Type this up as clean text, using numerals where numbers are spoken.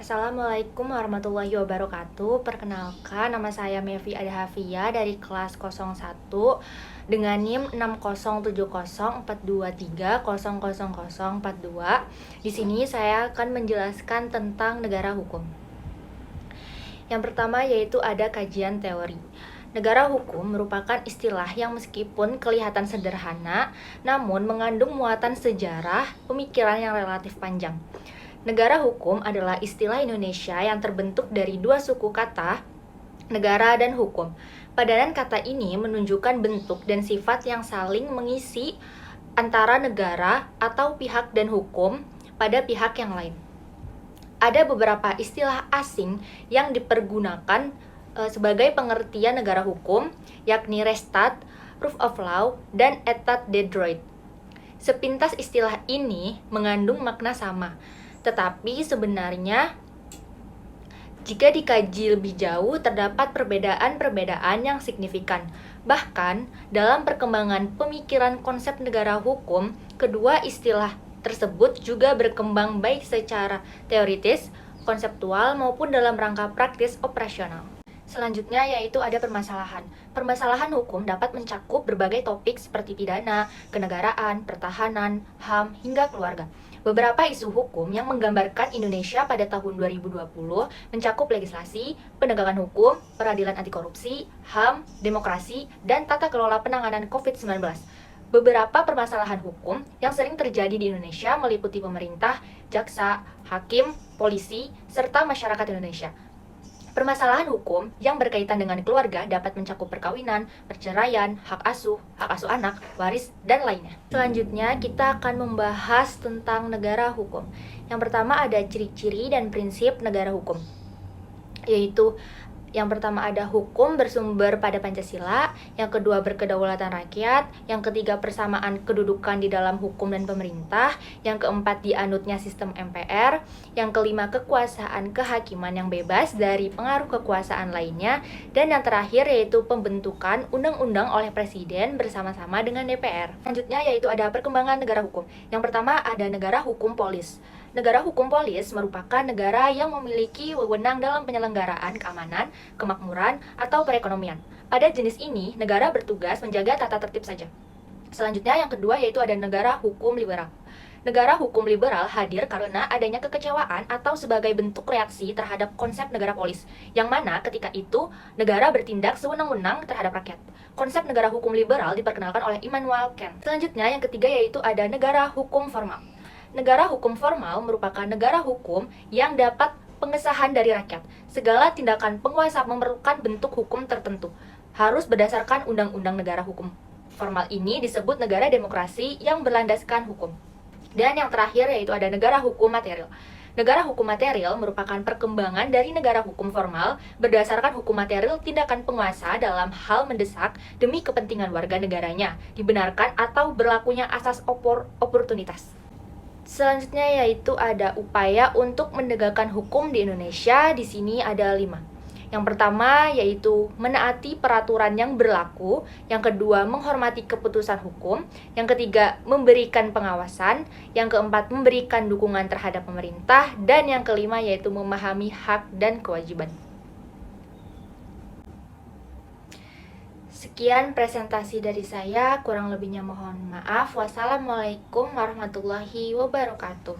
Assalamualaikum warahmatullahi wabarakatuh. Perkenalkan, nama saya Mevi Adahafia dari kelas 01 dengan NIM 607042300042. Di sini saya akan menjelaskan tentang negara hukum. Yang pertama yaitu ada kajian teori. Negara hukum merupakan istilah yang meskipun kelihatan sederhana, namun mengandung muatan sejarah, pemikiran yang relatif panjang. Negara hukum adalah istilah Indonesia yang terbentuk dari dua suku kata, negara dan hukum. Padanan kata ini menunjukkan bentuk dan sifat yang saling mengisi antara negara atau pihak dan hukum pada pihak yang lain. Ada beberapa istilah asing yang dipergunakan sebagai pengertian negara hukum, yakni Rechtsstaat, Rule of Law, dan Etat de Droit. Sepintas istilah ini mengandung makna sama, tetapi sebenarnya jika dikaji lebih jauh terdapat perbedaan-perbedaan yang signifikan. Bahkan dalam perkembangan pemikiran konsep negara hukum, kedua istilah tersebut juga berkembang baik secara teoritis, konseptual maupun dalam rangka praktis operasional. Selanjutnya yaitu ada permasalahan. Permasalahan hukum dapat mencakup berbagai topik seperti pidana, kenegaraan, pertahanan, HAM, hingga keluarga. Beberapa isu hukum yang menggambarkan Indonesia pada tahun 2020 mencakup legislasi, penegakan hukum, peradilan anti korupsi, HAM, demokrasi, dan tata kelola penanganan COVID-19. Beberapa permasalahan hukum yang sering terjadi di Indonesia meliputi pemerintah, jaksa, hakim, polisi, serta masyarakat Indonesia. Permasalahan hukum yang berkaitan dengan keluarga dapat mencakup perkawinan, perceraian, hak asuh anak, waris, dan lainnya. Selanjutnya, kita akan membahas tentang negara hukum. Yang pertama ada ciri-ciri dan prinsip negara hukum, yaitu yang pertama ada hukum bersumber pada Pancasila, yang kedua berkedaulatan rakyat, yang ketiga persamaan kedudukan di dalam hukum dan pemerintah, yang keempat dianutnya sistem MPR, yang kelima kekuasaan kehakiman yang bebas dari pengaruh kekuasaan lainnya, dan yang terakhir yaitu pembentukan undang-undang oleh Presiden bersama-sama dengan DPR. Selanjutnya yaitu ada perkembangan negara hukum. Yang pertama ada negara hukum polis. Negara hukum polis merupakan negara yang memiliki wewenang dalam penyelenggaraan keamanan, kemakmuran, atau perekonomian. Pada jenis ini, negara bertugas menjaga tata tertib saja. Selanjutnya yang kedua yaitu ada negara hukum liberal. Negara hukum liberal hadir karena adanya kekecewaan atau sebagai bentuk reaksi terhadap konsep negara polis, yang mana ketika itu negara bertindak sewenang-wenang terhadap rakyat. Konsep negara hukum liberal diperkenalkan oleh Immanuel Kant. Selanjutnya yang ketiga yaitu ada negara hukum formal. Negara hukum formal merupakan negara hukum yang dapat pengesahan dari rakyat. Segala tindakan penguasa memerlukan bentuk hukum tertentu, harus berdasarkan undang-undang negara hukum. Formal ini disebut negara demokrasi yang berlandaskan hukum. Dan yang terakhir yaitu ada negara hukum material. Negara hukum material merupakan perkembangan dari negara hukum formal berdasarkan hukum material tindakan penguasa dalam hal mendesak demi kepentingan warga negaranya, dibenarkan atau berlakunya asas oportunitas. Selanjutnya yaitu ada upaya untuk menegakkan hukum di Indonesia. Di sini ada 5. Yang pertama yaitu menaati peraturan yang berlaku. Yang kedua menghormati keputusan hukum. Yang ketiga memberikan pengawasan. Yang keempat memberikan dukungan terhadap pemerintah. Dan yang kelima yaitu memahami hak dan kewajiban. Sekian presentasi dari saya, kurang lebihnya mohon maaf. Wassalamualaikum warahmatullahi wabarakatuh.